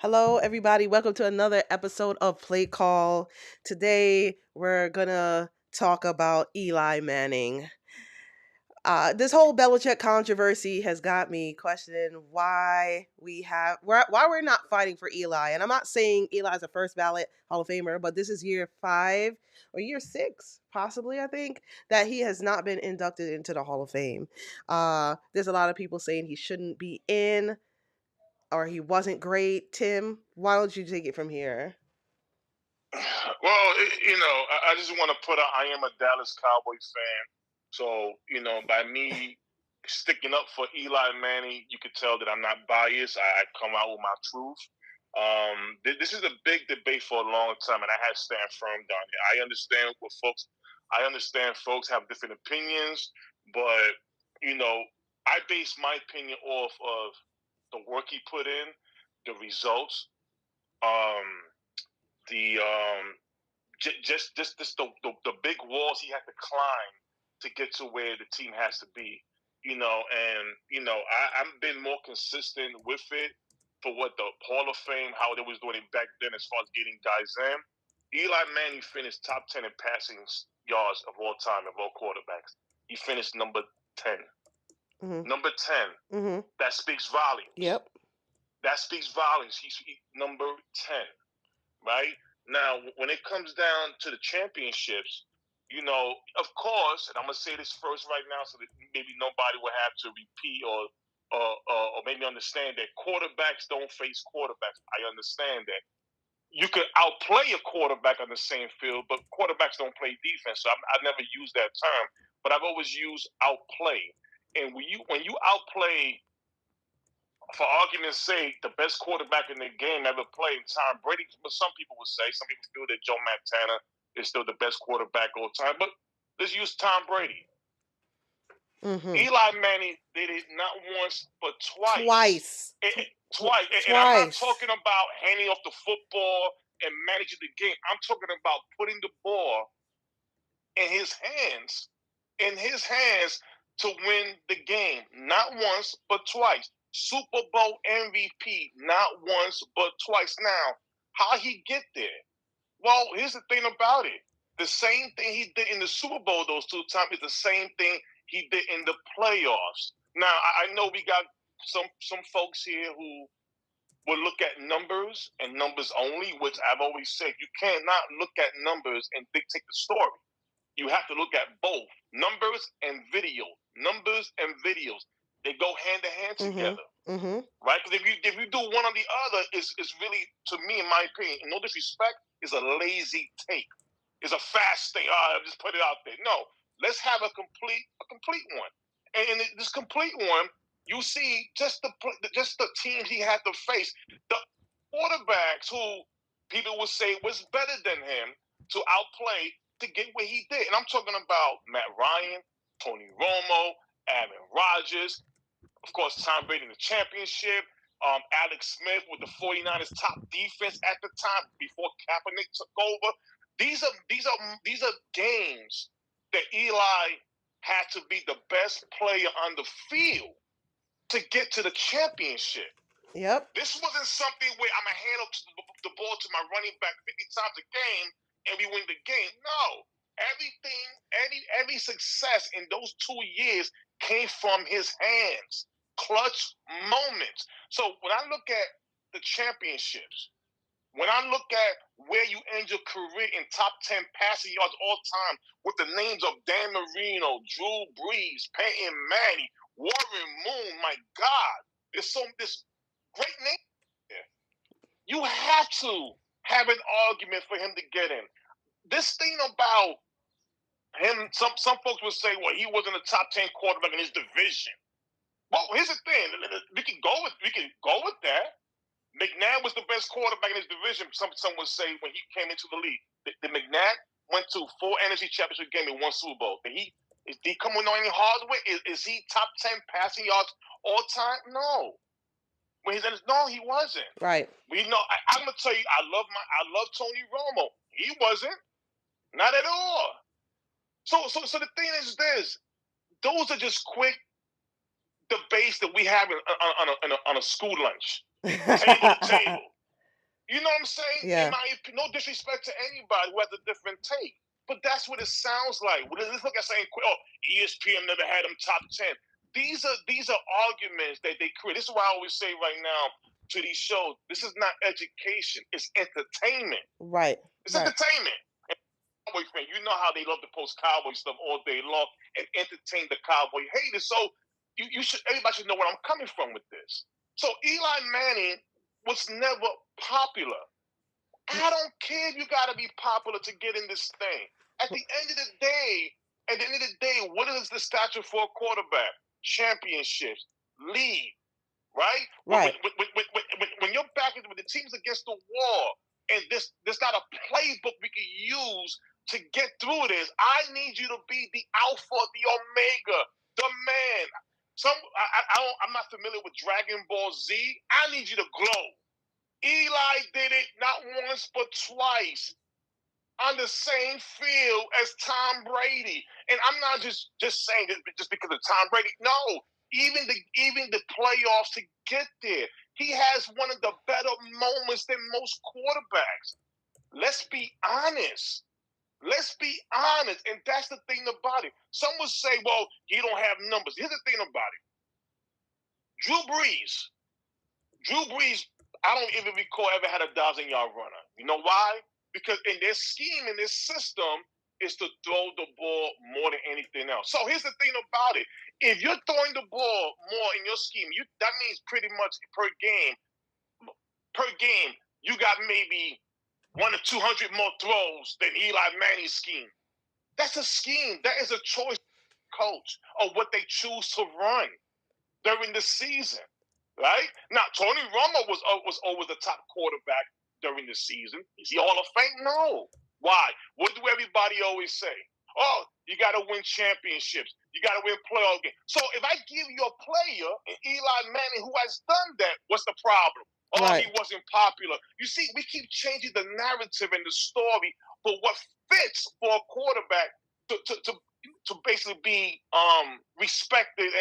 Hello, everybody. Welcome to another episode of PlayCall. Today, we're gonna talk about Eli Manning. This whole Belichick controversy has got me questioning why we're not fighting for Eli. And I'm not saying Eli's a first ballot Hall of Famer, but this is year 5 or year 6, possibly. I think that he has not been inducted into the Hall of Fame. There's a lot of people saying he shouldn't be in or he wasn't great. Tim, why don't you take it from here? Well, I just want to put out I am a Dallas Cowboys fan. So, by me sticking up for Eli Manning, you could tell that I'm not biased. I come out with my truth. This is a big debate for a long time, and I have stand firm down here. I understand folks have different opinions, but, you know, I base my opinion off of the work he put in, the results, um, the just the big walls he had to climb to get to where the team has to be. I've been more consistent with it for what the Hall of Fame, how they was doing it back then as far as getting guys in. Eli Manning finished top 10 in passing yards of all time of all quarterbacks. He finished number 10. Mm-hmm. Number 10. Mm-hmm. That speaks volumes. Yep. That speaks volumes. He's number 10, right? Now, when it comes down to the championships, of course, and I'm going to say this first right now so that maybe nobody will have to repeat or maybe understand that quarterbacks don't face quarterbacks. I understand that. You could outplay a quarterback on the same field, but quarterbacks don't play defense. So I've never used that term, but I've always used outplay. And when you outplay, for argument's sake, the best quarterback in the game ever played, Tom Brady. But some people would say, some people feel that Joe Montana is still the best quarterback all time. But let's use Tom Brady. Mm-hmm. Eli Manning did it not once, but twice. Twice. Twice. And I'm not talking about handing off the football and managing the game. I'm talking about putting the ball in his hands to win the game. Not once, but twice. Super Bowl MVP, not once, but twice. Now, how he get there? Well, here's the thing about it. The same thing he did in the Super Bowl those 2 times is the same thing he did in the playoffs. Now, I know we got some folks here who will look at numbers and numbers only, which I've always said, you cannot look at numbers and dictate the story. You have to look at both numbers and video. Numbers and videos. They go hand to hand together. Mm-hmm. Right? Because if you do one or the other, it's really, to me, in my opinion, no disrespect, is a lazy take. It's a fast thing. Just put it out there. No, let's have a complete one. And in this complete one, you see just the teams he had to face. The quarterbacks who people would say was better than him to outplay to get where he did. And I'm talking about Matt Ryan, Tony Romo, Aaron Rodgers, of course, Tom Brady in the championship, Alex Smith with the 49ers top defense at the time before Kaepernick took over. These are games that Eli had to be the best player on the field to get to the championship. Yep. This wasn't something where I'm going to hand up the ball to my running back 50 times a game and we win the game. No. Every success in those 2 years came from his hands. Clutch moments. So when I look at the championships, when I look at where you end your career in top 10 passing yards all time with the names of Dan Marino, Drew Brees, Peyton Manning, Warren Moon, my God, there's this great name there. You have to have an argument for him to get in. This thing about him, some folks would say, well, he wasn't a top 10 quarterback in his division. Well, here's the thing. We can go with that. McNabb was the best quarterback in his division. Some would say when he came into the league. The McNabb went to 4 NFC championship games and 1 Super Bowl. Did he come with any hardware? Is he top 10 passing yards all time? No. No, he wasn't. Right. I'm gonna tell you, I love Tony Romo. He wasn't. Not at all. So the thing is this. Those are just quick debates that we have on a school lunch. Table to table. You know what I'm saying? In Yeah. my opinion, no disrespect to anybody who has a different take, but that's what it sounds like. Let's look at saying, "Oh, ESPN never had them top 10." These are arguments that they create. This is why I always say right now to these shows, this is not education; it's entertainment. Right. It's Right. entertainment. Cowboy fan, you know how they love to post cowboy stuff all day long and entertain the cowboy haters. So you should everybody should know where I'm coming from with this. So Eli Manning was never popular. I don't care if you got to be popular to get in this thing. At the end of the day, what is the stature for a quarterback? Championships, lead, right? Right. When you're back when the team's against the wall, and there's not a playbook we can use to get through this. I need you to be the alpha, the omega, the man. I'm not familiar with Dragon Ball Z. I need you to glow. Eli did it not once but twice on the same field as Tom Brady. And I'm not just saying this just because of Tom Brady. No, even the playoffs to get there. He has one of the better moments than most quarterbacks. Let's be honest. Let's be honest. And that's the thing about it. Some will say, well, he don't have numbers. Here's the thing about it. Drew Brees, I don't even recall ever had a 1,000-yard runner. You know why? Because in their scheme, in this system, is to throw the ball more than anything else. So here's the thing about it. If you're throwing the ball more in your scheme, that means pretty much per game, you got maybe 100 to 200 more throws than Eli Manning's scheme. That's a scheme. That is a choice, coach, of what they choose to run during the season. Right? Now, Tony Romo was always the top quarterback during the season. Is he Hall of Fame? No. Why? What do everybody always say? Oh, you got to win championships. You got to win playoff games. So if I give you a player, Eli Manning, who has done that, what's the problem? Oh, Right. he wasn't popular. You see, we keep changing the narrative and the story for what fits for a quarterback to basically be respected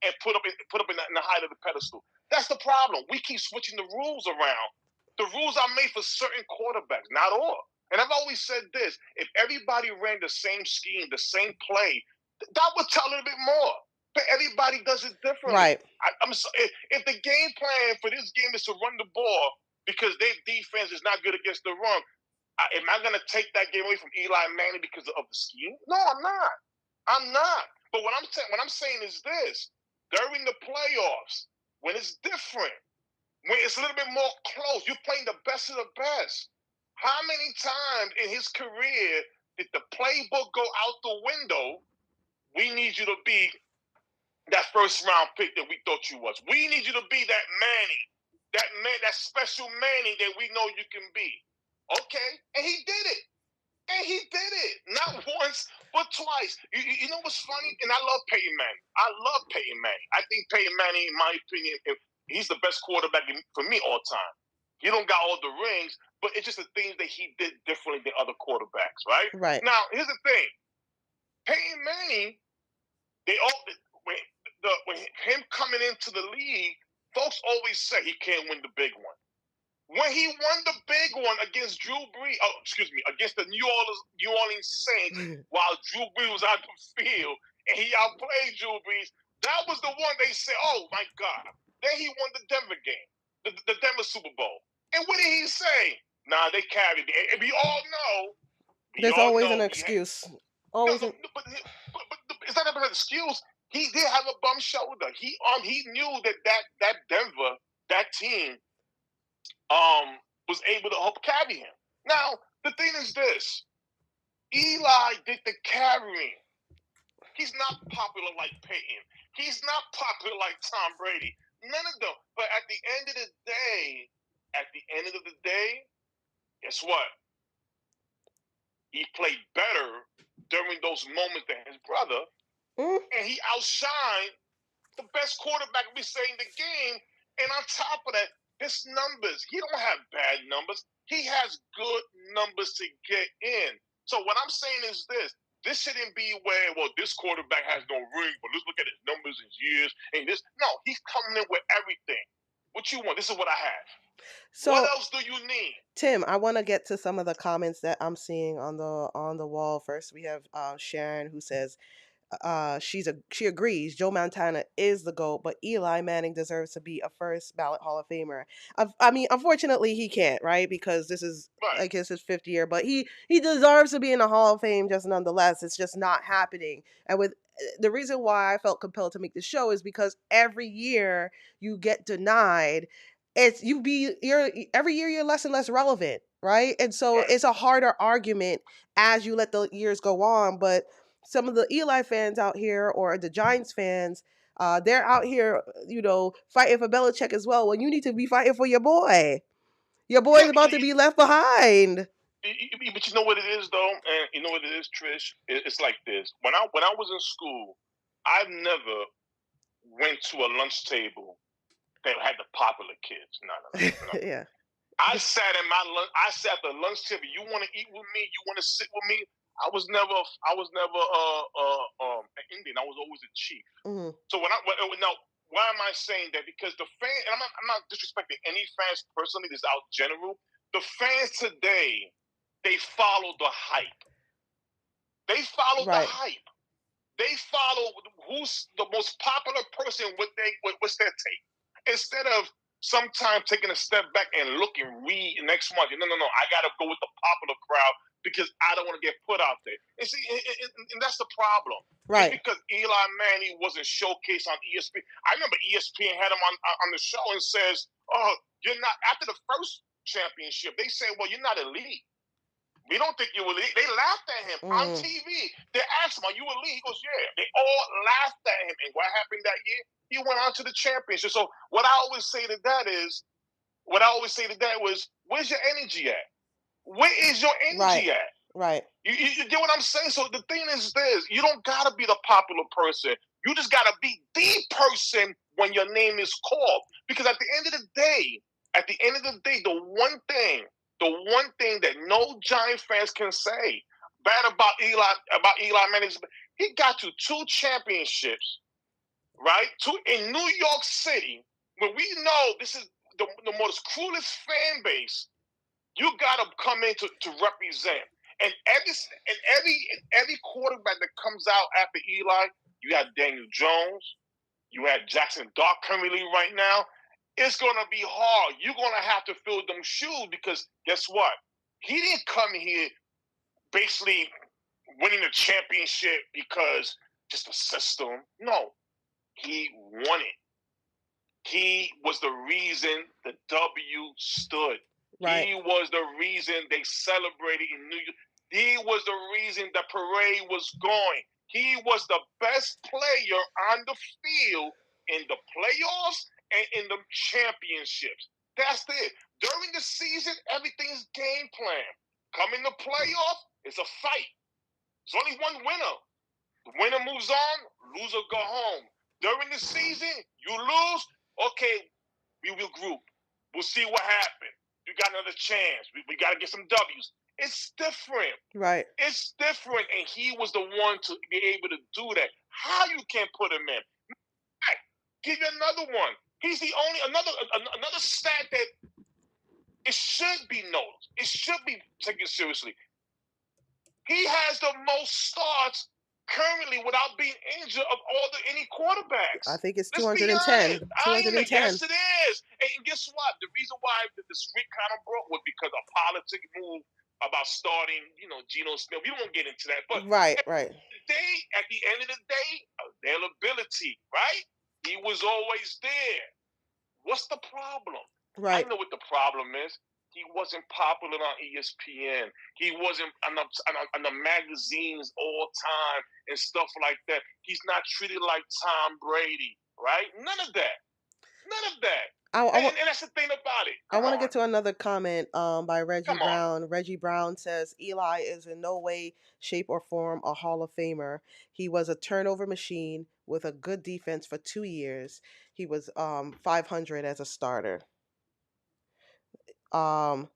and put up in the height of the pedestal. That's the problem. We keep switching the rules around. The rules are made for certain quarterbacks, not all. And I've always said this: if everybody ran the same scheme, the same play, that would tell a little bit more. But everybody does it differently. Right. If the game plan for this game is to run the ball because their defense is not good against the run, am I going to take that game away from Eli Manning because of the scheme? No, I'm not. I'm not. But what I'm saying is this: during the playoffs, when it's different, when it's a little bit more close, you're playing the best of the best. How many times in his career did the playbook go out the window? We need you to be that first round pick that we thought you was. We need you to be that Manning, that special Manning that we know you can be. Okay, and he did it. And he did it. Not once, but twice. You know what's funny? And I love Peyton Manning. I think Peyton Manning, in my opinion, he's the best quarterback for me all time. He don't got all the rings, but it's just the things that he did differently than other quarterbacks, right? Right. Now, here's the thing. Peyton Manning, when him coming into the league, folks always say he can't win the big one. When he won the big one against against the New Orleans Saints, while Drew Brees was on the field and he outplayed Drew Brees, that was the one they said, "Oh my God!" Then he won the Denver game, the Denver Super Bowl. And what did he say? Nah, they carried it. And we all know. There's always an excuse. Always. But it's not about an excuse. He did have a bum shoulder. He knew that Denver, that team, was able to help carry him. Now, the thing is this: Eli did the carrying. He's not popular like Peyton. He's not popular like Tom Brady. None of them. But at the end of the day, guess what? He played better during those moments than his brother, and he outshined the best quarterback we say in the game. And on top of that, his numbers, he don't have bad numbers. He has good numbers to get in. So what I'm saying is this shouldn't be where, well, this quarterback has no ring, but let's look at his numbers, his years, and this. No, he's coming in with everything. What you want? This is what I have. What So else do you need? Tim, I want to get to some of the comments that I'm seeing on the wall. First, we have Sharon who says she agrees Joe Montana is the GOAT, but Eli Manning deserves to be a first ballot Hall of Famer. I mean, unfortunately, he can't, right? Because this is, Right. I guess, his 50th year, but he deserves to be in the Hall of Fame just nonetheless. It's just not happening. And with the reason why I felt compelled to make this show is because every year you get denied. You're every year you're less and less relevant, right? And so Right. it's a harder argument as you let the years go on. But some of the Eli fans out here or the Giants fans, they're out here, fighting for Belichick as well. Well, you need to be fighting for your boy. Your Yeah, boy's about to be left behind. but you know what it is though, and you know what it is, Trish. It's like this. When I was in school, I never went to a lunch table that had the popular kids. No, no, no, no, no. Yeah. I sat at the lunch table. You want to eat with me? You want to sit with me? I was never an Indian. I was always a chief. Hmm. So now, why am I saying that? Because the fans, and I'm not disrespecting any fans personally. This is out general. The fans today, they follow the hype. They follow the Right. hype. They follow who's the most popular person. What's their take? Instead of sometimes taking a step back and look and read next month. No, no, no. I got to go with the popular crowd because I don't want to get put out there. And see, and that's the problem. Just Right. because Eli Manning wasn't showcased on ESPN, I remember ESPN had him on the show and says, "Oh, you're not." After the first championship, they say, "Well, you're not elite. We don't think you're elite." They laughed at him on Mm. TV. They asked him, "Are you elite?" He goes, "Yeah." They all laughed at him. And what happened that year? He went on to the championship. So what I always say to that was, where's your energy at? Where is your Right. energy at? Right. You get what I'm saying? So the thing is this: you don't gotta be the popular person. You just gotta be the person when your name is called. Because at the end of the day, the one thing that no Giant fans can say bad about Eli Manning is he got you two championships, right? Two in New York City, where we know this is the most cruelest fan base. You got to come in to represent. And every quarterback that comes out after Eli, you have Daniel Jones, you have Jackson Dart currently right now. It's gonna be hard. You're gonna have to fill them shoes because guess what? He didn't come here basically winning the championship because just a system. No, he won it. He was the reason the W stood. Right. He was the reason they celebrated in New York. He was the reason the parade was going. He was the best player on the field in the playoffs and in the championships. That's it. During the season, everything's game plan. Coming to playoff, it's a fight. There's only one winner. The winner moves on, loser go home. During the season, you lose, okay, we will group. We'll see what happened. You got another chance. We got to get some W's. It's different. Right. It's different, and he was the one to be able to do that. How you can't put him in? Right. Give you another one. He's the only another stat that it should be noticed. It should be taken seriously. He has the most starts currently without being injured of any I quarterbacks. think it's Let's be 210. honest. I ain't it. 210. Yes, it is. And guess what? The reason why the streak kind of broke was because a politic move about starting, Geno Smith. We won't get into that. But Right. Right. at the end of the day, availability, right? He was always there. What's the problem? I Right. know what the problem is. He wasn't popular on ESPN. He wasn't on the magazines all time and stuff like that. He's not treated like Tom Brady, right? None of that. None of that. And that's the thing about it. I Come want to on. get to another comment by Reggie Come on. Brown. Reggie Brown says Eli is in no way, shape, or form a Hall of Famer. He was a turnover machine with a good defense for 2 years. He was 500 as a starter.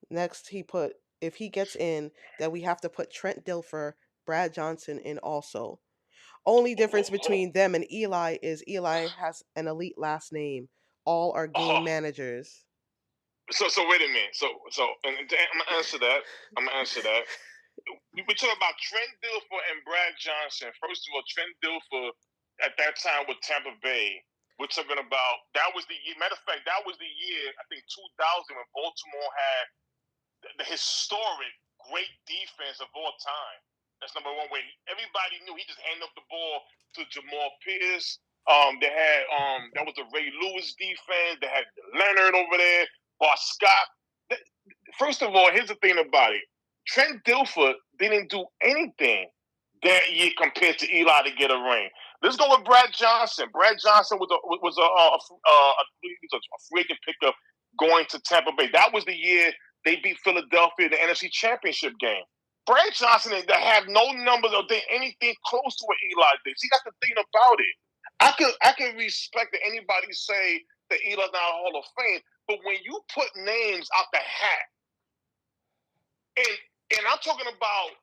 Next, he put if he gets in, that we have to put Trent Dilfer, Brad Johnson in also. Only difference between them and Eli is Eli has an elite last name. All are game Oh, managers. So wait a minute. And I'm gonna answer that. I'm gonna answer that. We talking about Trent Dilfer and Brad Johnson. First of all, Trent Dilfer at that time with Tampa Bay. We're talking about that was the year. Matter of fact, that was the year I think 2000 when Baltimore had the historic great defense of all time. That's number one. Where everybody knew he just handed up the ball to Jamal Pierce. They had that was the Ray Lewis defense. They had Leonard over there, Bart Scott. First of all, here's the thing about it. Trent Dilfer didn't do anything that year compared to Eli to get a ring. Let's go with Brad Johnson. Brad Johnson was a free agent pickup going to Tampa Bay. That was the year they beat Philadelphia in the NFC Championship game. Brad Johnson didn't have no numbers or did anything close to what Eli did. See, that's the thing about it. I can respect that anybody say that Eli's not a Hall of Fame, but when you put names out the hat, and I'm talking about,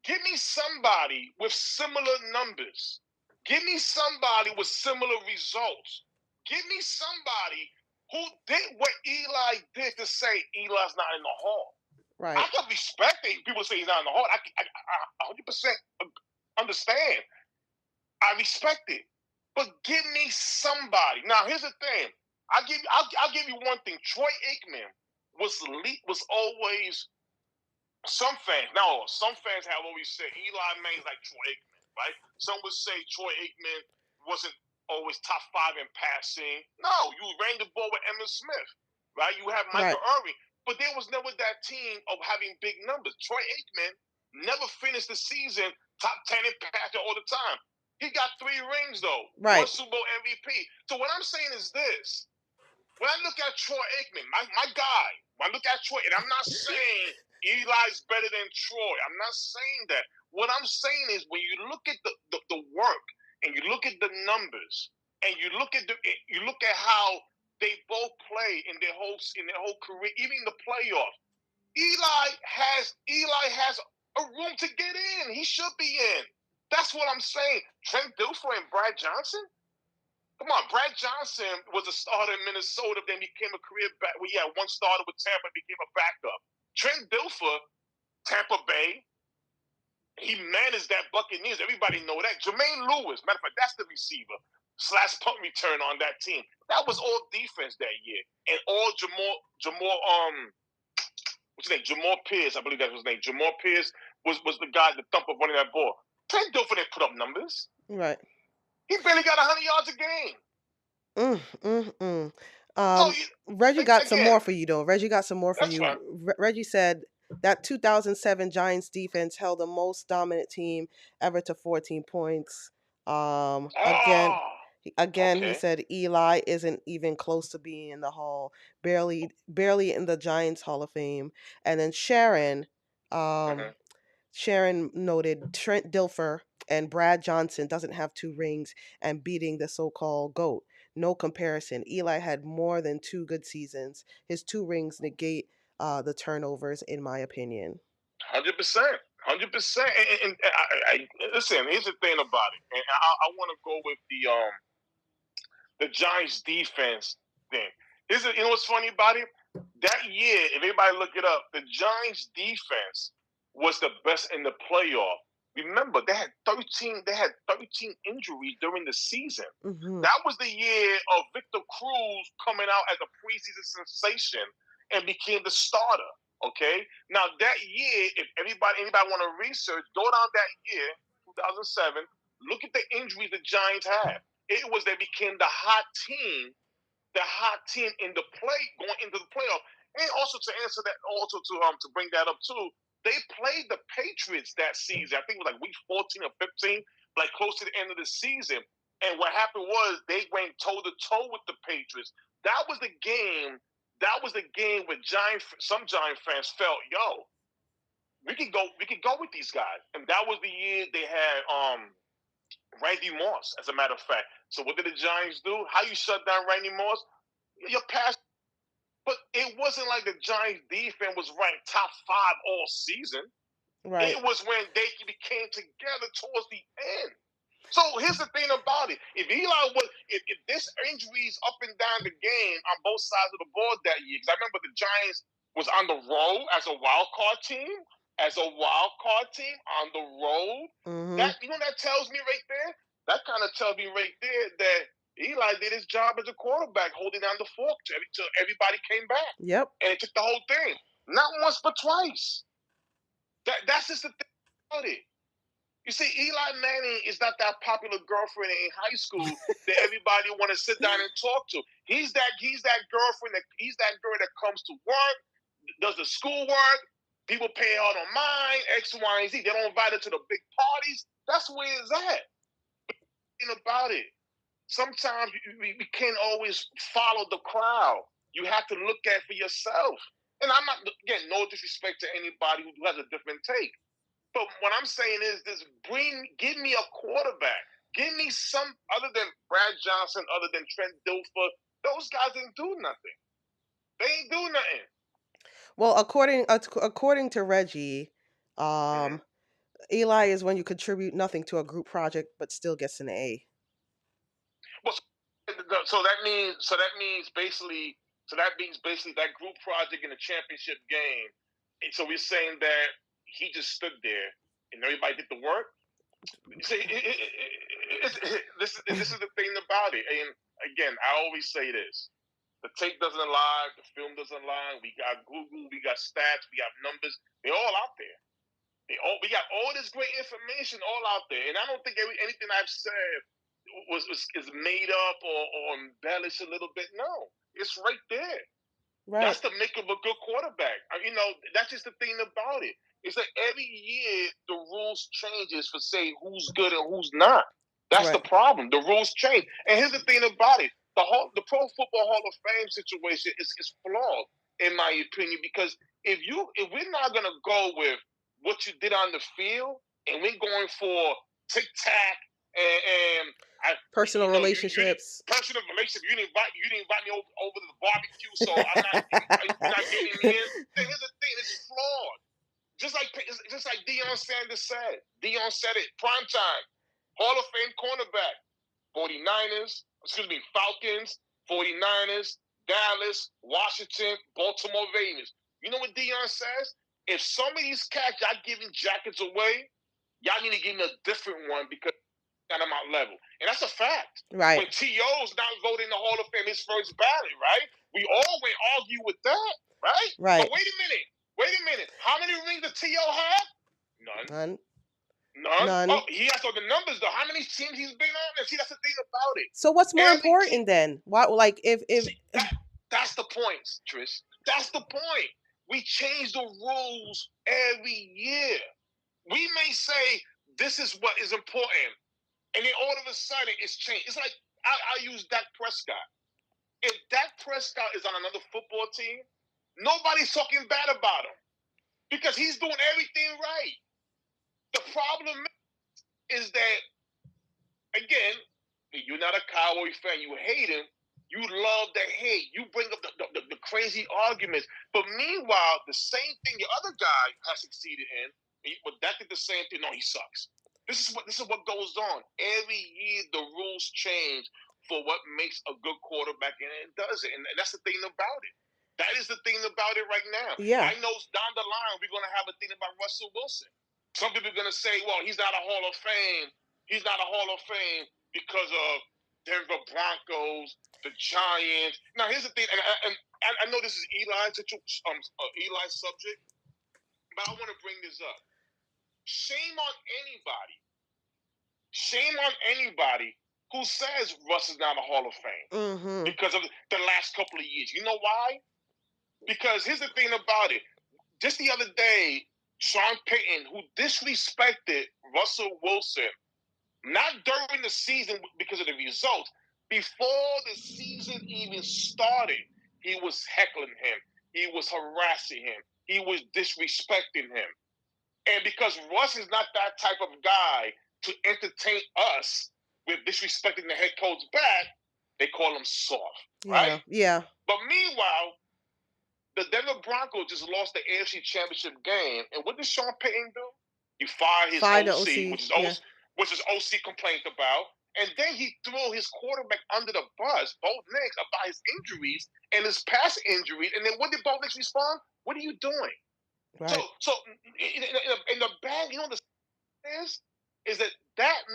give me somebody with similar numbers. Give me somebody with similar results. Give me somebody who did what Eli did to say Eli's not in the Hall. Right. I can respect it. People say he's not in the Hall. I 100% understand. I respect it. But give me somebody. Now, here's the thing. I'll give you one thing. Troy Aikman was always some fans. Now, some fans have always said Eli Manning's like Troy Aikman, right? Some would say Troy Aikman wasn't always top 5 in passing. No, you ran the ball with Emmitt Smith, right? You have Michael Irvin, but there was never that team of having big numbers. Troy Aikman never finished the season top 10 in passing all the time. He got 3 rings though, Right. 1 Super Bowl MVP. So what I'm saying is this: when I look at Troy Aikman, my guy, when I look at Troy, and I'm not saying Eli's better than Troy. I'm not saying that. What I'm saying is when you look at the work and you look at the numbers and you look at how they both play in their whole career, even the playoffs. Eli has a room to get in. He should be in. That's what I'm saying. Trent Dilfer and Brad Johnson. Come on, Brad Johnson was a starter in Minnesota, then became a career back. Well, yeah, one starter with Tampa, became a backup. Trent Dilfer, Tampa Bay, he managed that Buccaneers. Everybody know that. Jermaine Lewis, matter of fact, that's the receiver / punt return on that team. That was all defense that year, and all what's his name? Jamal Pierce, I believe that was his name. Jamal Pierce was the guy, the thumper running that ball. Trent Dilfer didn't put up numbers. Right. He barely got 100 yards a game. So Reggie got some again, more for you, though. Reggie got some more for that's you. fine. Reggie said that 2007 Giants defense held the most dominant team ever to 14 points. Again, he Okay. said Eli isn't even close to being in the Hall, barely in the Giants Hall of Fame. And then Sharon noted Trent Dilfer and Brad Johnson doesn't have 2 rings and beating the so-called GOAT. No comparison. Eli had more than 2 good seasons. His 2 rings negate the turnovers, in my opinion. 100%. 100%. And I listen, here's the thing about it. And I want to go with the Giants defense thing. You know what's funny about it? That year, if everybody look it up, the Giants defense was the best in the playoff. Remember, they had 13 injuries during the season. Mm-hmm. That was the year of Victor Cruz coming out as a preseason sensation and became the starter. Okay. Now that year, if anybody want to research, go down that year, 2007. Look at the injuries the Giants had. It was they became the hot team in the going into the playoff. And also to answer that, also to bring that up too, they played the Patriots that season. I think it was like week 14 or 15, like close to the end of the season. And what happened was they went toe to toe with the Patriots. That was the game. That was the game where some Giant fans felt, yo, we could go with these guys. And that was the year they had Randy Moss, as a matter of fact. So what did the Giants do? How you shut down Randy Moss? Your pass. But it wasn't like the Giants defense was ranked top 5 all season. Right. It was when they became together towards the end. So here's the thing about it: if this injuries up and down the game on both sides of the board that year, because I remember the Giants was on the road as a wild card team, on the road. Mm-hmm. That tells me right there. That kind of tells me right there that Eli did his job as a quarterback, holding down the fork till everybody came back, Yep. and it took the whole thing. Not once but twice. That's just the thing about it. You see, Eli Manning is not that popular girlfriend in high school that everybody want to sit down and talk to. He's that girlfriend he's that girl that comes to work, does the schoolwork. People pay her no mind, X, Y, and Z. They don't invite her to the big parties. That's where it's at. Think about it. Sometimes we can't always follow the crowd. You have to look at it for yourself. And I'm not, again, no disrespect to anybody who has a different take. But what I'm saying is give me a quarterback. Give me some other than Brad Johnson, other than Trent Dilfer. Those guys didn't do nothing. They ain't do nothing. Well, according to Reggie, Mm-hmm. um, Eli is when you contribute nothing to a group project but still gets an A. Well, so that means basically that group project in the championship game. And so we're saying that he just stood there and everybody did the work. See, this is the thing about it. And again, I always say this: the tape doesn't lie, the film doesn't lie. We got Google, we got stats, we got numbers. They're all out there. We got all this great information all out there. And I don't think anything I've said is made up or embellished a little bit. No, it's right there. Right. That's the make of a good quarterback. That's just the thing about it. It's like every year the rules changes for say who's good and who's not. That's the Right. problem. The rules change. And here's the thing about it: the Pro Football Hall of Fame situation is flawed in my opinion because if we're not gonna go with what you did on the field and we're going for tic tac and I, Personal you didn't relationships. personal relationship. You didn't invite me over to the barbecue, so you're not getting me in. Here's the thing: it's flawed. Just like Deion Sanders said. Deion said it. Prime time. Hall of Fame cornerback. 49ers. Excuse me. Falcons. 49ers. Dallas. Washington. Baltimore Ravens. You know what Deion says? If some of these cats y'all giving jackets away, y'all need to give me a different one because at my level. And that's a fact. Right. When T.O.'s not voting in the Hall of Fame, his first ballot, right? We always argue with that, right? But Right. wait a minute. How many rings does T.O. have? None. None. None. Oh, None. he has all the numbers though. How many teams he's been on? And see, that's the thing about it. So what's more Every team. important then? Why? Like if See, that's the point, Trish. That's the point. We change the rules every year. We may say this is what is important, and then all of a sudden it's changed. It's like I use Dak Prescott. If Dak Prescott is on another football team, nobody's talking bad about him because he's doing everything right. The problem is that, again, you're not a Cowboy fan. You hate him. You love the hate. You bring up the crazy arguments. But meanwhile, the same thing your other guy has succeeded in, but Dak did the same thing. No, he sucks. This is what goes on. Every year the rules change for what makes a good quarterback, and it does it. And that's the thing about it. That is the thing about it right now. yeah. I know down the line we're going to have a thing about Russell Wilson. Some people are going to say, well, he's not a Hall of Fame. He's not a Hall of Fame because of Denver Broncos, the Giants. Now, here's the thing, and I know this is Eli's subject, but I want to bring this up. Shame on anybody who says Russ is not a Hall of Fame Mm-hmm. because of the last couple of years. You know why? Because here's the thing about it. Just the other day, Sean Payton, who disrespected Russell Wilson, not during the season because of the results, before the season even started, he was heckling him. He was harassing him. He was disrespecting him. And because Russ is not that type of guy to entertain us with disrespecting the head coach back, they call him soft, right? Yeah. But meanwhile, the Denver Broncos just lost the AFC Championship game. And what did Sean Payton do? He fired his Fired the OC, OC. which is Yeah. which his OC complained about. And then he threw his quarterback under the bus, Bo Nix, about his injuries and his past injuries. And then what did Bo Nix respond? What are you doing? Right. So in the bag, you know the is that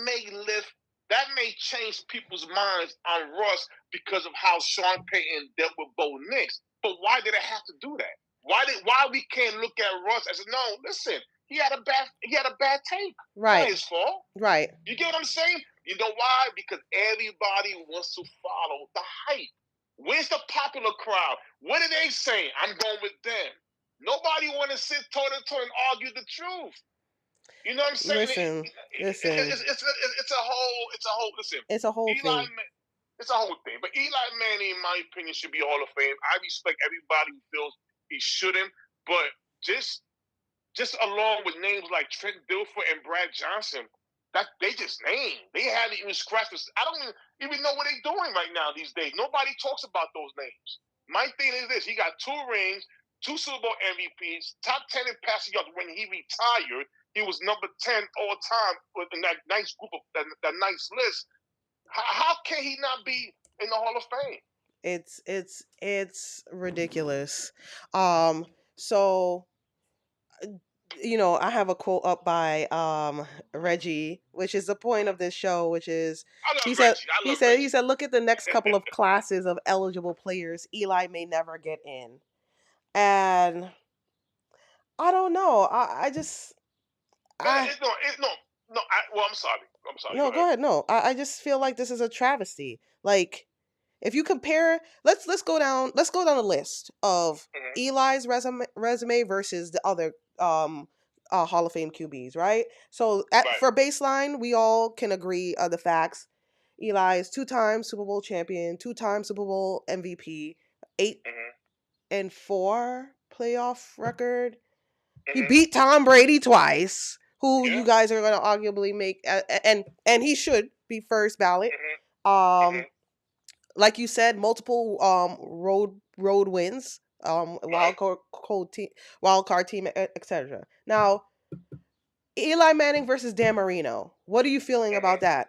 may change people's minds on Russ because of how Sean Payton dealt with Bo Nix. But why did it have to do that? Why we can't look at Russ as no? Listen, he had a bad take. Right. Not his fault. Right. You get what I'm saying? You know why? Because everybody wants to follow the hype. Where's the popular crowd? What are they saying? I'm going with them. Nobody want to sit toe to toe and argue the truth. You know what I'm saying? Listen. It's a whole. Listen, It's a whole thing. It's a whole thing. But Eli Manning, in my opinion, should be Hall of Fame. I respect everybody who feels he shouldn't, but just along with names like Trent Dilfer and Brad Johnson, that they just named. They haven't even scratched this. I don't even know what they're doing right now these days. Nobody talks about those names. My thing is this: he got 2 rings, 2 Super Bowl MVPs, top 10 in passing yards when he retired. He was number 10 all time in that nice group of that nice list. How can he not be in the Hall of Fame? It's ridiculous. So I have a quote up by Reggie, which is the point of this show, which is he said look at the next couple of classes of eligible players Eli may never get in. And I don't know. I'm sorry. No, go ahead. No, I just feel like this is a travesty. Like, if you compare, let's go down the list of Eli's resume versus the other Hall of Fame QBs, right? So for baseline, we all can agree the facts. Eli is 2-time Super Bowl champion, 2-time Super Bowl MVP, 8-4 playoff record. He beat Tom Brady twice, who you guys are going to arguably make, and he should be first ballot. Like you said, multiple road wins, wild card team, etc. Now, Eli Manning versus Dan Marino. What are you feeling about that?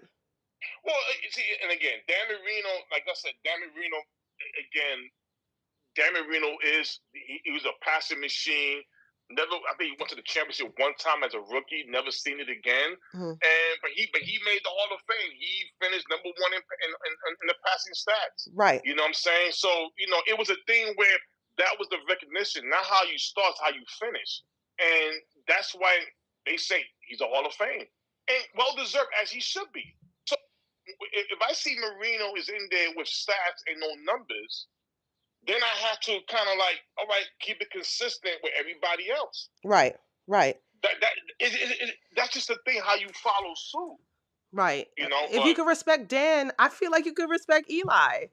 Well, see, and again, Dan Marino, like I said, Dan Marino he was a passing machine. I think he went to the championship one time as a rookie. Never seen it again. But he made the Hall of Fame. He finished number 1 in the passing stats. Right. You know what I'm saying? So it was a thing where that was the recognition, not how you start, how you finish, and that's why they say he's a Hall of Fame and well deserved as he should be. So if I see Marino is in there with stats and no numbers, then I have to kind of like, all right, keep it consistent with everybody else. Right. That's just the thing, how you follow suit. Right. If you could respect Dan, I feel like you could respect Eli.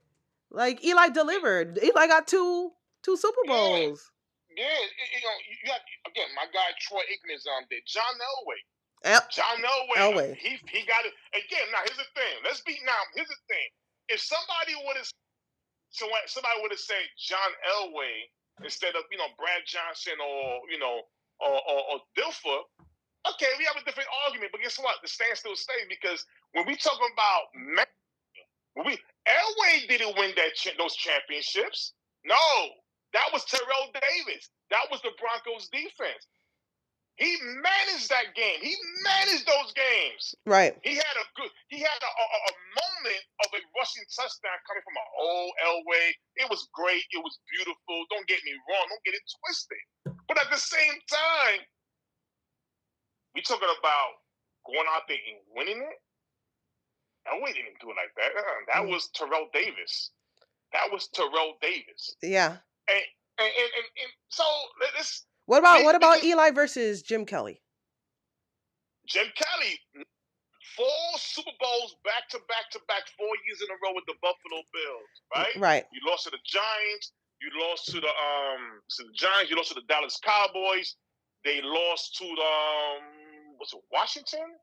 Like, Eli delivered. Eli got two Super Bowls. Yeah. You got, again, my guy Troy Aikman is on there. John Elway. John Elway. He got it. Again, now here's the thing. Here's the thing. If somebody would have said John Elway instead of Brad Johnson or Dilfer, okay, we have a different argument. But guess what? The stand still stays because when we talk about Elway didn't win those championships. No, that was Terrell Davis. That was the Broncos defense. He managed that game. He managed those games. Right. He had a moment of a rushing touchdown coming from an old Elway. It was great. It was beautiful. Don't get me wrong. Don't get it twisted. But at the same time, we talking about going out there and winning it. Elway didn't do it like that. That was Terrell Davis. Yeah. And so let's. What about Eli versus Jim Kelly? Jim Kelly, 4 Super Bowls back to back, 4 years in a row with the Buffalo Bills, right? Right. You lost to the Giants. You lost to the Giants. You lost to the Dallas Cowboys. They lost to was it Washington?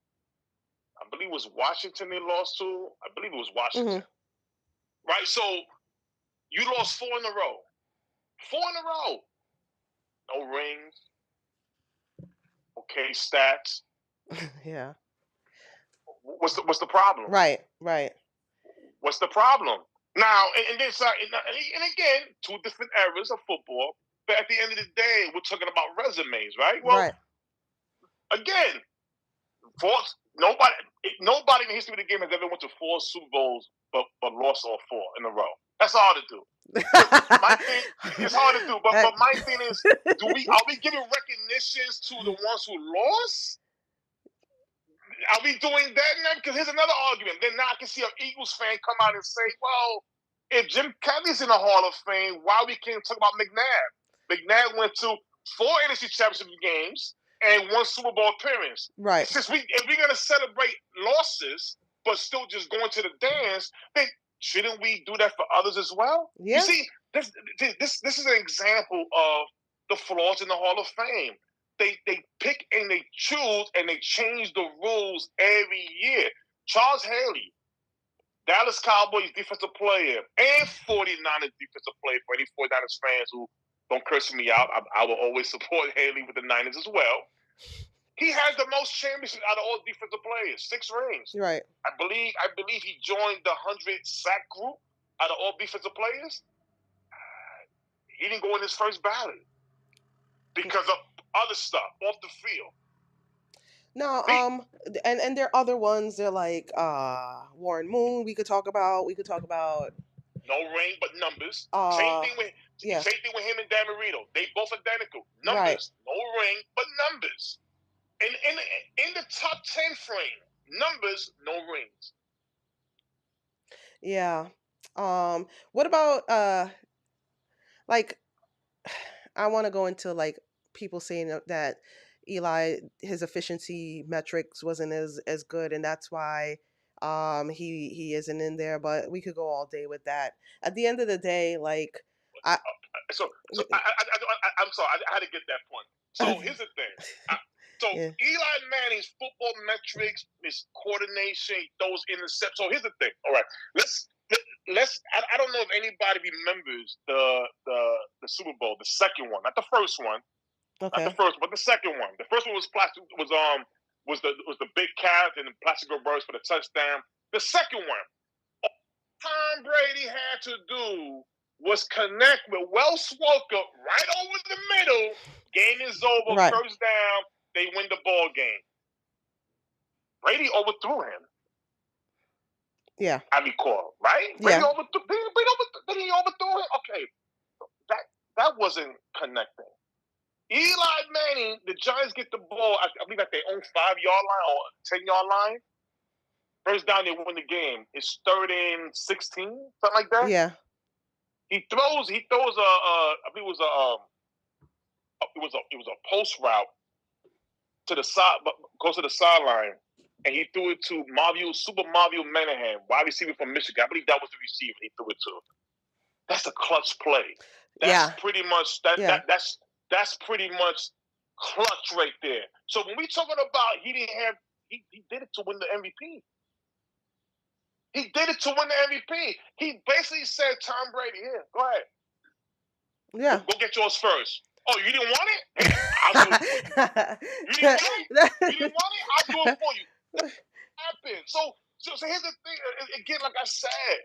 I believe it was Washington they lost to. I believe it was Washington. Right? So you lost 4 in a row. 4 in a row. No rings. Okay, stats. Yeah. What's the problem? Right. Right. What's the problem? Now, and then and again, two different eras of football. But at the end of the day, we're talking about resumes, right? Well, Right. again, nobody in the history of the game has ever went to 4 Super Bowls but lost all 4 in a row. That's hard to do. My thing, it's hard to do. But my thing is, are we giving recognitions to the ones who lost? Are we doing that now? Because here's another argument. Then now I can see an Eagles fan come out and say, well, if Jim Kelly's in the Hall of Fame, why we can't talk about McNabb? McNabb went to 4 NFC Championship games and 1 Super Bowl appearance. Right. If we're going to celebrate losses, but still just going to the dance, then shouldn't we do that for others as well? Yeah. You see, this is an example of the flaws in the Hall of Fame. They pick and they choose and they change the rules every year. Charles Haley, Dallas Cowboys defensive player and 49ers defensive player, for any 49ers fans who don't curse me out, I will always support Haley with the Niners as well. He has the most championships out of all defensive players, 6 rings. Right. I believe he joined the 100 sack group out of all defensive players. He didn't go in his first ballot because of other stuff off the field. No, and there are other ones. They're like Warren Moon. We could talk about. No ring but numbers. Yeah. Same thing with him and Dan Marino. They both identical. Numbers, Right. no ring but numbers. And in the top 10 frame, numbers, no rings. Yeah. What about like I want to go into like people saying that Eli, his efficiency metrics wasn't as good, and that's why he isn't in there. But we could go all day with that. At the end of the day, like I I'm sorry, I had to get that point. So here's the thing. Yeah. Eli Manning's football metrics, his coordination, those intercepts. So here's the thing. All right, let's. I don't know if anybody remembers the Super Bowl, the second one, not the first one. Okay. Not the first, but the second one. The first one was the big cat and the Plaxico Burst for the touchdown. The second one, all Tom Brady had to do was connect with Wells Welker right over the middle. Game is over. Right. First down. They win the ball game. Brady overthrew him. Yeah. I recall, right? Yeah. Brady overthrew him. Okay, that wasn't connecting. Eli Manning, the Giants get the ball, I believe at their own 5-yard line or 10-yard line. First down, they win the game. It's 3rd and 16, something like that. Yeah. He throws I believe it was a post route to the side, goes to the sideline, and he threw it to Super Mario Manahan, wide receiver from Michigan. I believe that was the receiver he threw it to. That's a clutch play. That's pretty much that's pretty much clutch right there. So when we talking about he did it to win the MVP. He did it to win the MVP. He basically said, Tom Brady, here, go ahead. Yeah. Go get yours first. Oh, you didn't want it? I'll do it for you. You didn't want it? I'll do it for you. What happened? So here's the thing. Again, like I said,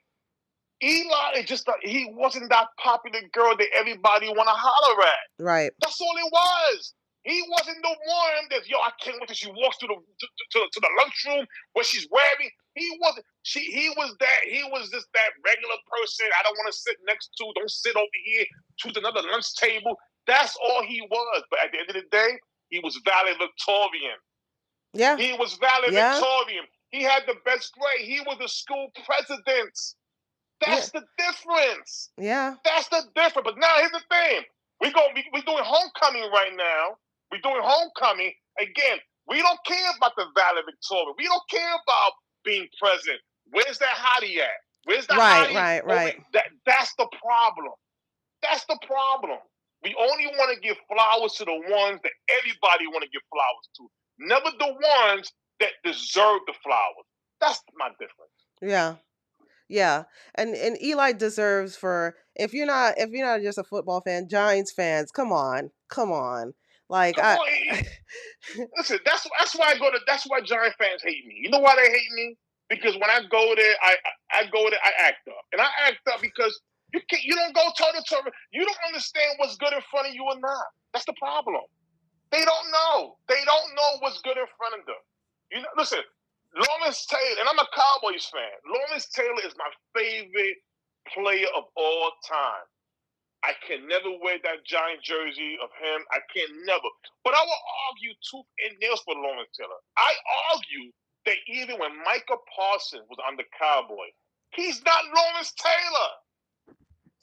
Eli he wasn't that popular girl that everybody want to holler at. Right. That's all it was. He wasn't the one that, I can't wait till she walks to the lunchroom where she's wearing. He wasn't. He was just that regular person. I don't want to sit next to. Don't sit over here. Choose another lunch table. That's all he was. But at the end of the day, he was valedictorian. Yeah. He was valedictorian. He had the best grade. He was the school president. That's the difference. Yeah. That's the difference. But now here's the thing. We're doing homecoming right now. We're doing homecoming. Again, we don't care about the valedictorian. We don't care about being president. Where's that hottie at? Where's that hottie? Right. That's the problem. That's the problem. We only want to give flowers to the ones that everybody want to give flowers to. Never the ones that deserve the flowers. That's my difference. Yeah. Yeah. And Eli deserves if you're not just a football fan, Giants fans, come on. Like Come on, listen. That's why That's why Giant fans hate me. You know why they hate me? Because when I go there, I go there. I act up, and I act up because you don't go toe to toe. You don't understand what's good in front of you or not. That's the problem. They don't know. They don't know what's good in front of them. You know, listen, Lawrence Taylor, and I'm a Cowboys fan. Lawrence Taylor is my favorite player of all time. I can never wear that giant jersey of him. I can never. But I will argue tooth and nails for Lawrence Taylor. I argue that even when Micah Parsons was on the Cowboys, he's not Lawrence Taylor.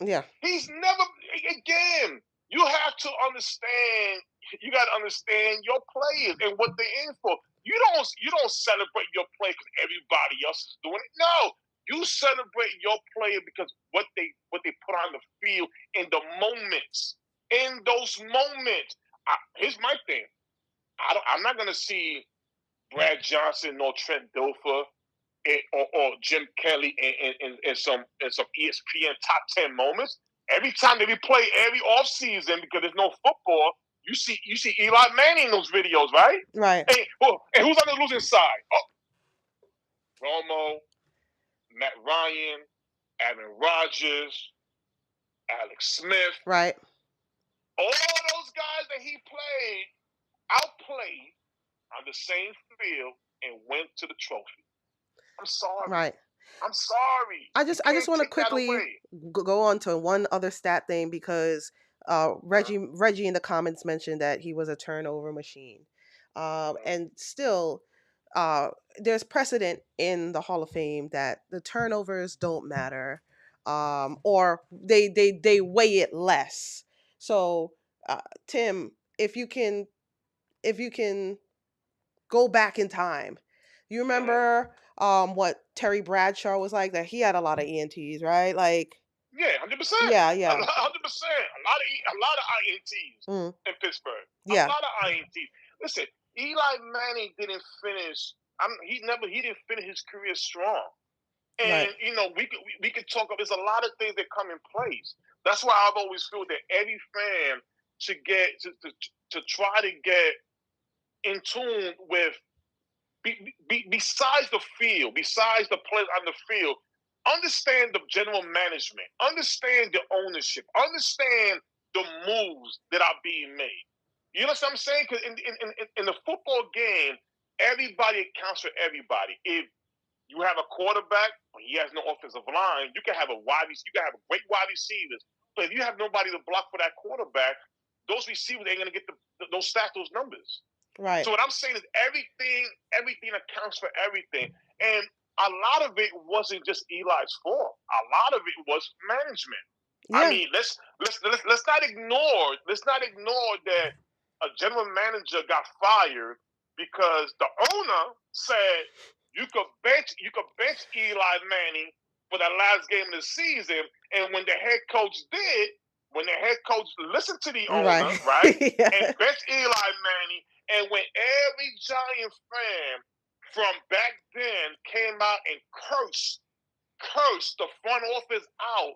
yeah. He's never, again, you have to understand, you got to understand your players and what they're in for. You don't celebrate your play because everybody else is doing it. No, you celebrate your player because what they put on the field in the moments. In those moments, here's my thing. I'm not gonna see Brad Johnson nor Trent Dilfer or Jim Kelly in some ESPN top 10 moments. Every time they play every off season because there's no football, you see Eli Manning in those videos, right? Right. And who's on the losing side? Oh, Romo, Matt Ryan, Aaron Rodgers, Alex Smith. Right. All those guys that he played outplayed on the same field and went to the trophy. I'm sorry. Right. I'm sorry. I just want to quickly go on to one other stat thing because Reggie in the comments mentioned that he was a turnover machine, and still there's precedent in the Hall of Fame that the turnovers don't matter, or they weigh it less. So Tim, if you can go back in time. You remember what Terry Bradshaw was like? That he had a lot of ENTs, right? Like, yeah, 100%. yeah, 100%. yeah. A lot of INTs in Pittsburgh. Yeah. A lot of INTs. Listen, Eli Manning didn't finish. He didn't finish his career strong. And Right. you know, we could talk about. There's a lot of things that come in place. That's why I've always felt that every fan should get to try to get in tune with. Besides the field, besides the players on the field, understand the general management, understand the ownership, understand the moves that are being made. You know what I'm saying? Because in the football game, everybody accounts for everybody. If you have a quarterback, but he has no offensive line, you can have a great wide receivers, but if you have nobody to block for that quarterback, those receivers ain't gonna get those stats, those numbers. Right. So what I'm saying is everything accounts for everything. And a lot of it wasn't just Eli's fault. A lot of it was management. Yeah. I mean, let's not ignore that a general manager got fired because the owner said you could bench Eli Manning for that last game of the season, and when the head coach listened to the owner, right, yeah. and benched Eli Manning. And when every Giant fan from back then came out and cursed the front office out,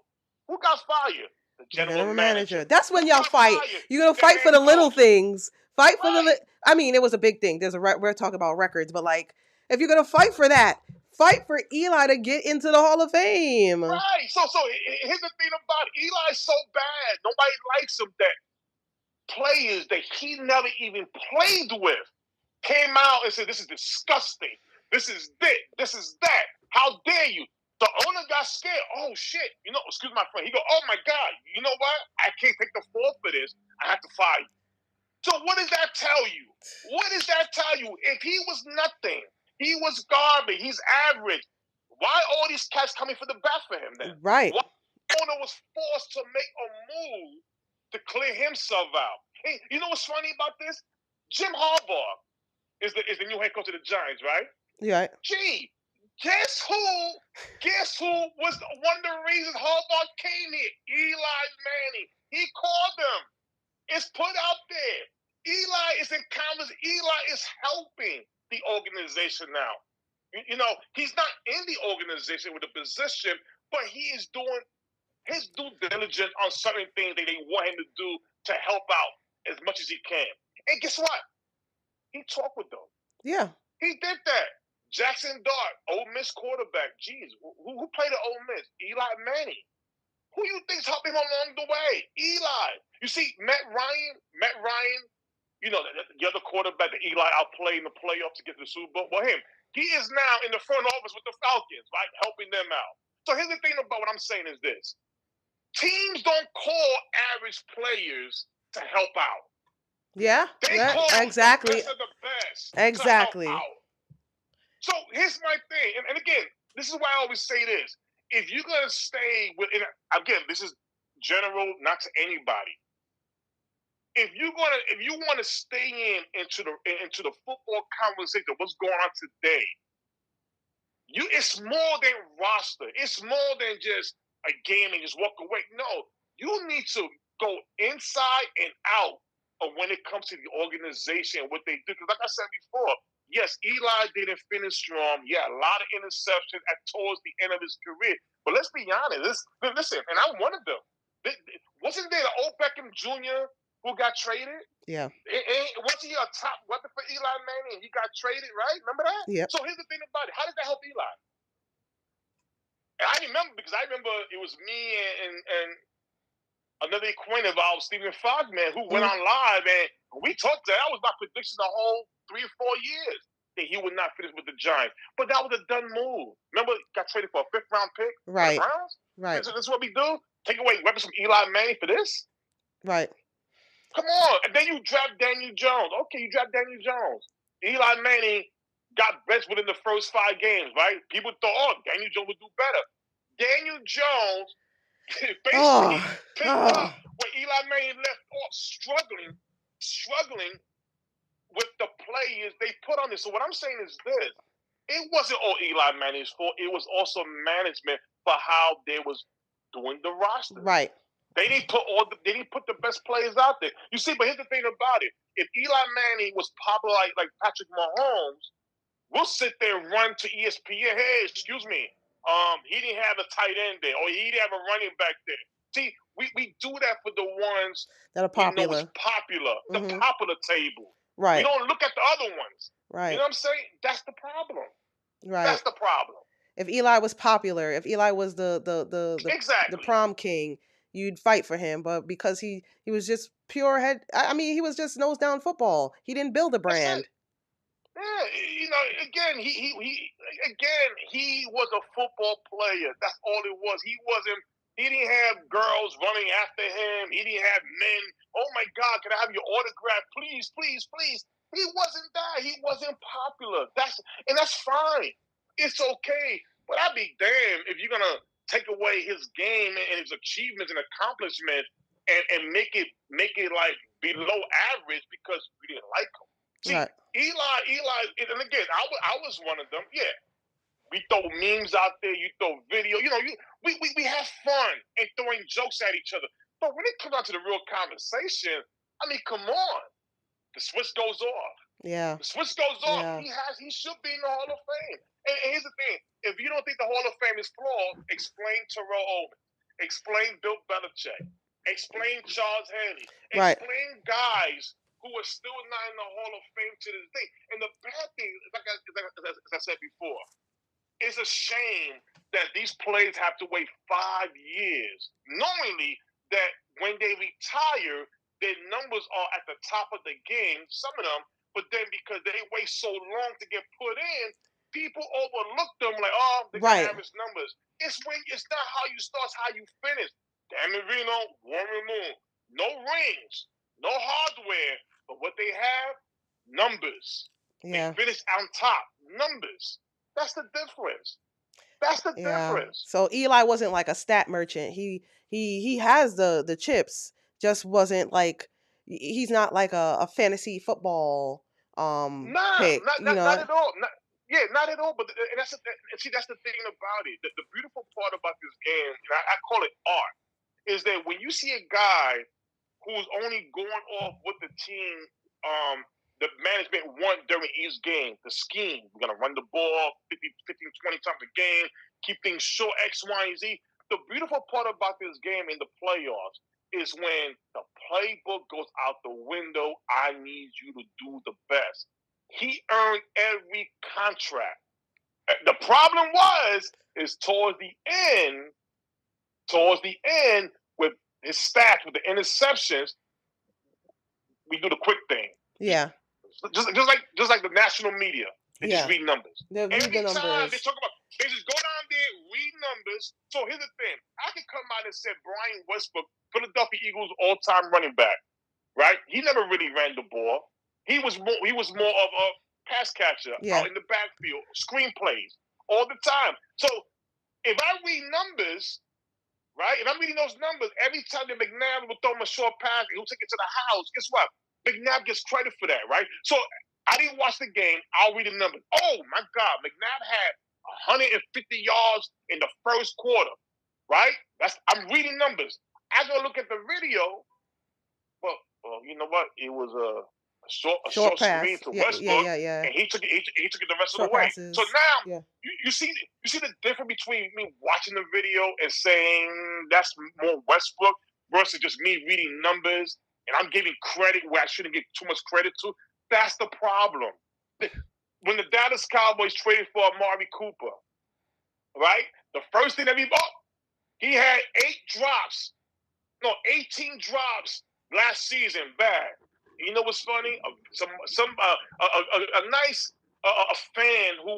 who got fired? The general manager. That's when y'all fight. You're gonna fight for the little things. Fight for the. I mean, it was a big thing. We're talking about records, but like, if you're gonna fight for that, fight for Eli to get into the Hall of Fame. Right. So here's the thing about it. Eli's so bad. Nobody likes him that players that he never even played with came out and said, "This is disgusting. This is that. How dare you?" The owner got scared. Oh shit! You know, excuse my friend. He go, "Oh my god! You know what? I can't take the fall for this. I have to fire you." So what does that tell you? What does that tell you? If he was nothing, he was garbage. He's average. Why all these cats coming for the bat for him then? Right. Why the owner was forced to make a move to clear himself out? Hey, you know what's funny about this? Jim Harbaugh is the new head coach of the Giants, right? Yeah. Gee, guess who was one of the reasons Harbaugh came here? Eli Manning. He called them. It's put out there. Eli is in comments. Eli is helping the organization now. You know, he's not in the organization with a position, but he is doing his due diligence on certain things that they want him to do to help out as much as he can. And guess what? He talked with them. Yeah. He did that. Jackson Dart, Ole Miss quarterback. Jeez, who played at Ole Miss? Eli Manning. Who you think's helping him along the way? Eli. You see, Matt Ryan, the other quarterback that Eli outplayed in the playoffs to get to the Super Bowl. Well, him. He is now in the front office with the Falcons, right? Helping them out. So here's the thing about what I'm saying is this. Teams don't call average players to help out. Yeah. They Yeah. call Exactly. the best of the best to help Exactly. out. So here's my thing. And again, this is why I always say this. If you're going to stay with, and again, this is general, not to anybody. If you want to stay into the football conversation, what's going on today, it's more than roster. It's more than just a game and just walk away. No, you need to go inside and out of when it comes to the organization and what they do. Because like I said before, yes, Eli didn't finish strong. Yeah, a lot of interceptions towards the end of his career. But let's be honest. Listen, and I'm one of them. Wasn't there an old Beckham Jr. who got traded? Yeah. Wasn't he a top weapon for Eli Manning? He got traded, right? Remember that? Yep. So here's the thing about it. How did that help Eli? And I remember because it was me and another acquaintance of ours, Stephen Fogman, who went on live and we talked. That was my prediction the whole 3 or 4 years that he would not finish with the Giants. But that was a done move. Remember, he got traded for a 5th round pick. Right. For the Browns. Right. This is what we do. Take away weapons from Eli Manning for this. Right. Come on. And then you draft Daniel Jones. Okay, you draft Daniel Jones. Eli Manning got benched within the first 5 games, right? People thought, oh, Daniel Jones would do better. Daniel Jones basically picked up where Eli Manning left off struggling with the players they put on this. So what I'm saying is this. It wasn't all Eli Manning's fault. It was also management for how they was doing the roster. Right. They didn't put the best players out there. You see, but here's the thing about it. If Eli Manning was popular like Patrick Mahomes, we'll sit there and run to ESPN. Hey, excuse me. He didn't have a tight end there, or he didn't have a running back there. See, we do that for the ones that are popular. We know is popular, the popular table. Right. We don't look at the other ones. Right. You know what I'm saying? That's the problem. Right. That's the problem. If Eli was popular, if Eli was the prom king, you'd fight for him. But because he was just pure head, I mean, he was just nose down football. He didn't build a brand. Yeah, again, he was a football player. That's all it was. He didn't have girls running after him. He didn't have men. Oh my God, can I have your autograph? Please, please, please. He wasn't that. He wasn't popular. That's fine. It's okay. But I'd be damned if you're gonna take away his game and his achievements and accomplishments and make it like below average because we didn't like him. See, right. Eli, and again, I was one of them. Yeah, we throw memes out there. You throw video. We have fun and throwing jokes at each other. But when it comes down to the real conversation, I mean, come on, the switch goes off. Yeah, the switch goes off. Yeah. He should be in the Hall of Fame. And here's the thing: if you don't think the Hall of Fame is flawed, explain Terrell Owens, explain Bill Belichick, explain Charles Haley, explain guys who are still not in the Hall of Fame to this day. And the bad thing, as I said before, it's a shame that these players have to wait 5 years, knowingly that when they retire, their numbers are at the top of the game, some of them, but then because they wait so long to get put in, people overlook them like, oh, they got average numbers. It's not how you start, it's how you finish. Dan Marino, Warren Moon, no rings, no hardware, but what they have, numbers. Yeah. They finish on top, numbers. That's the difference. That's the difference. So Eli wasn't like a stat merchant. He has the chips, just wasn't like he's not like a fantasy football pick. Not at all. Not at all. But that's the thing about it. The beautiful part about this game, and I call it art, is that when you see a guy who's only going off what the team, the management want during each game, the scheme. We're going to run the ball 15, 20 times a game, keep things short, X, Y, and Z. The beautiful part about this game in the playoffs is when the playbook goes out the window. I need you to do the best. He earned every contract. The problem is towards the end, with his stats, with the interceptions, we do the quick thing. Yeah. Just like the national media. They just read numbers. They read Every the numbers. time they talk about, they just go down there, read numbers. So here's the thing. I can come out and say Brian Westbrook, Philadelphia Eagles all-time running back, right? He never really ran the ball. He was more of a pass catcher out in the backfield, screenplays all the time. So if I read numbers, right, and I'm reading those numbers, every time that McNabb will throw him a short pass and he'll take it to the house, guess what? McNabb gets credit for that, right? So I didn't watch the game. I'll read the numbers. Oh, my God. McNabb had 150 yards in the first quarter, right? I'm reading numbers. I go look at the video. Well, you know what? It was a short screen to Westbrook, and he took it the rest of the way. Passes. So now you see the difference between me watching the video and saying that's more Westbrook versus just me reading numbers and I'm giving credit where I shouldn't give too much credit to. That's the problem. When the Dallas Cowboys traded for Amari Cooper, right? The first thing he had 18 drops last season. Bad. You know what's funny? A nice fan who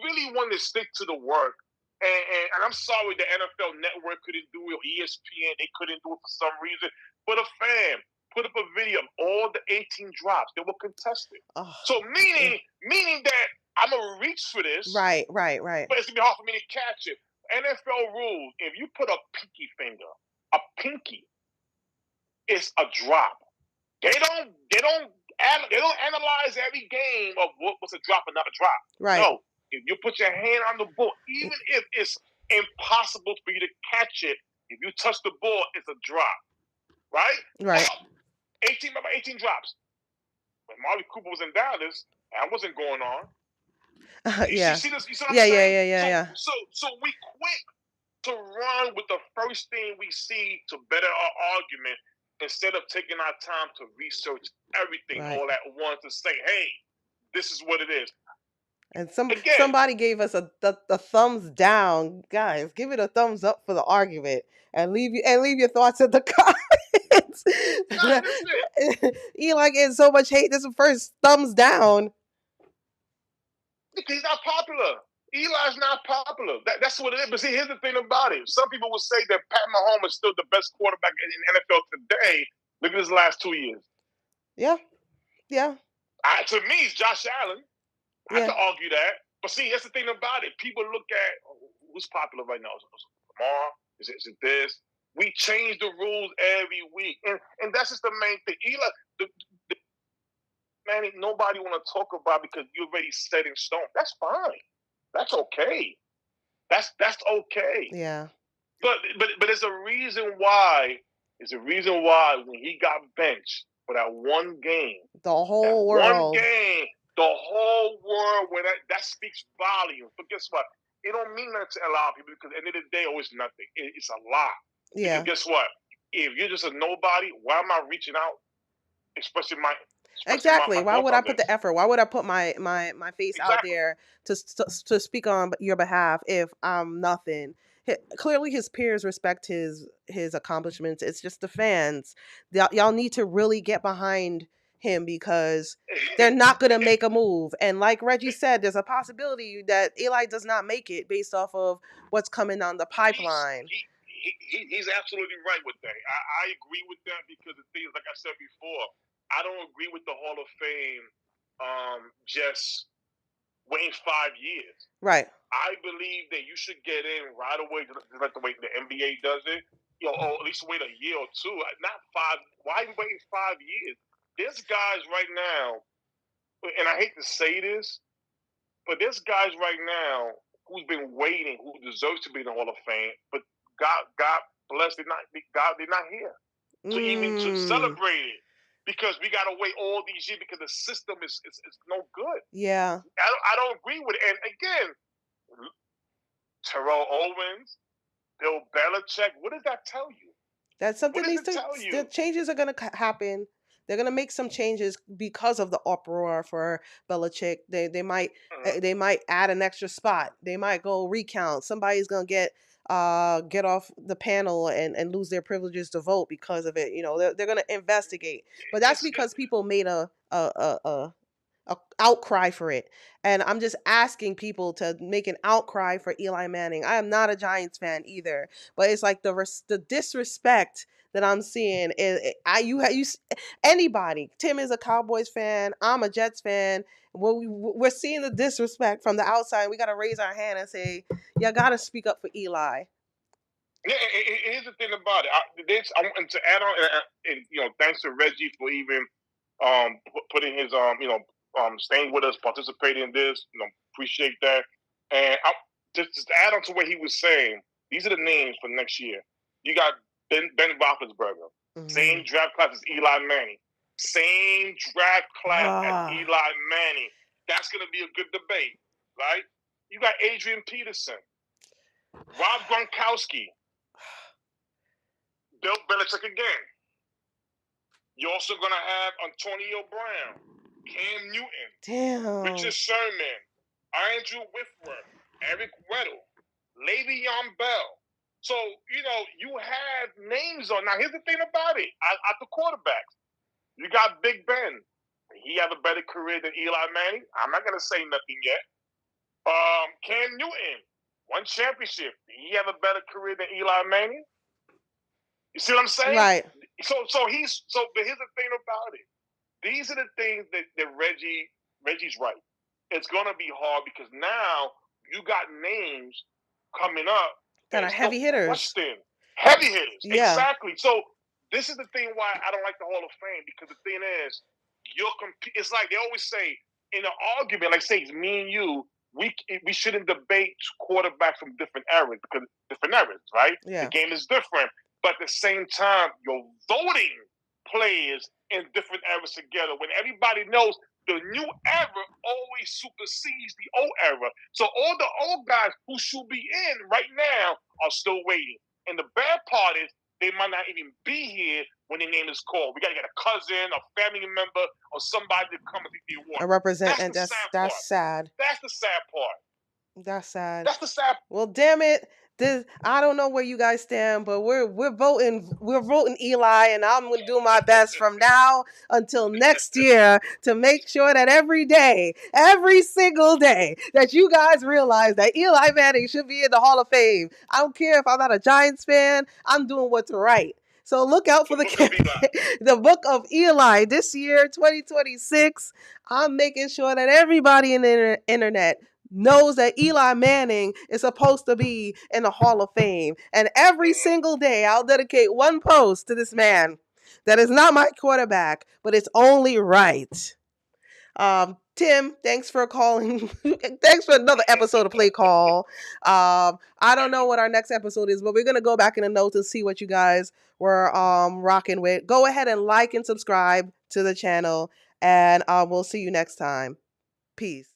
really wanted to stick to the work. And I'm sorry the NFL Network couldn't do it, or ESPN, they couldn't do it for some reason. But a fan put up a video of all the 18 drops that were contested. So meaning that I'm going to reach for this. Right. But it's going to be hard for me to catch it. NFL rules, if you put a pinky, it's a drop. They don't analyze every game of what's a drop and not a drop. Right. No. If you put your hand on the ball, even if it's impossible for you to catch it, if you touch the ball, it's a drop. Right? 18 drops. When Marley Cooper was in Dallas, that wasn't going on. You see this? You see what I'm saying? Yeah. So we quick to run with the first thing we see to better our argument instead of taking our time to research everything all at once and say, hey, this is what it is. And somebody gave us a thumbs down. Guys, give it a thumbs up for the argument and leave your thoughts in the comments. Eli getting so much hate. This is the first thumbs down. He's not popular. Eli's not popular. That's what it is. But see, here's the thing about it. Some people will say that Pat Mahomes is still the best quarterback in NFL today. Look at his last 2 years. Yeah. To me, it's Josh Allen. I can argue that. But see, that's the thing about it. People look at who's popular right now. Is it Lamar? Is it this? We change the rules every week. And that's just the main thing. Eli, man, nobody want to talk about because you're already set in stone. That's fine. That's okay. That's okay. Yeah. But there's a reason why. There's a reason why when he got benched for that one game. The whole world. One game. The whole world, where that speaks volumes. But guess what? It don't mean nothing to a lot of people because at the end of the day, it's nothing. It's a lot. Yeah. Because guess what? If you're just a nobody, why am I reaching out? Exactly. Why would I put the effort? Why would I put my face out there to speak on your behalf if I'm nothing? Clearly, his peers respect his accomplishments. It's just the fans. Y'all need to really get behind him because they're not going to make a move. And like Reggie said, there's a possibility that Eli does not make it based off of what's coming down the pipeline. He's absolutely right with that. I agree with that because the thing is, like I said before, I don't agree with the Hall of Fame just waiting 5 years. Right. I believe that you should get in right away, just like the way the NBA does it. Or at least wait a year or two. Not 5. Why are you waiting 5 years? There's guys right now, and I hate to say this, but there's guys right now who's been waiting, who deserves to be in the Hall of Fame, but God bless, they're not here to even to celebrate it because we got to wait all these years because the system is no good. Yeah, I don't agree with it. And again, Terrell Owens, Bill Belichick, what does that tell you? That What something does needs it to. tell The you? changes are gonna happen. They're gonna make some changes because of the uproar for Belichick. They might add an extra spot. They might go recount. Somebody's gonna get off the panel and lose their privileges to vote because of it. They're gonna investigate. But that's It's because people made a outcry for it. And I'm just asking people to make an outcry for Eli Manning. I am not a Giants fan either, but it's like the disrespect that I'm seeing is anybody. Tim is a Cowboys fan. I'm a Jets fan. We're seeing the disrespect from the outside. We got to raise our hand and say, "You got to speak up for Eli." Yeah, here's the thing about it. I want to add on, and thanks to Reggie for even putting his staying with us, participating in this. Appreciate that. And just to add on to what he was saying, these are the names for next year. You got Ben Roethlisberger, Mm-hmm. same draft class as Eli Manning, same draft class as Ah, Eli Manning. That's going to be a good debate, right? You got Adrian Peterson, Rob Gronkowski, Bill Belichick again. You're also going to have Antonio Brown, Cam Newton, damn. Richard Sherman, Andrew Whitworth, Eric Weddle, Le'Veon Bell. So, you have names on. Now, here's the thing about it. At the quarterbacks, you got Big Ben. He have a better career than Eli Manning. I'm not going to say nothing yet. Cam Newton, one championship. He have a better career than Eli Manning. You see what I'm saying? Right. But here's the thing about it. These are the things that Reggie's right. It's gonna be hard because now you got names coming up That that are is still heavy hitters. questioned. Heavy hitters, Yeah. exactly. So this is the thing why I don't like the Hall of Fame, because the thing is, it's like they always say in an argument, like say it's me and you, we shouldn't debate quarterbacks from different eras because different eras, right? The Yeah. game is different, but at the same time, you're voting players in different eras together when everybody knows the new era always supersedes the old era. So all the old guys who should be in right now are still waiting. And the bad part is they might not even be here when their name is called. We got to get a cousin, a family member, or somebody to come and take the award. I represent, That's and the sad that's part. sad. That's the sad part. That's sad. That's the sad. Well, damn it. I don't know where you guys stand, but we're voting Eli, and I'm gonna do my best from now until next year to make sure that every day, every single day, that you guys realize that Eli Manning should be in the Hall of Fame. I don't care if I'm not a Giants fan. I'm doing what's right. So look out for The book of Eli. the book of Eli this year, 2026. I'm making sure that everybody in the internet knows that Eli Manning is supposed to be in the Hall of Fame. And every single day, I'll dedicate one post to this man that is not my quarterback, but it's only right. Tim, thanks for calling. Thanks for another episode of Play Call. I don't know what our next episode is, but we're gonna go back in the notes and see what you guys were rocking with. Go ahead and like and subscribe to the channel, and we'll see you next time. Peace.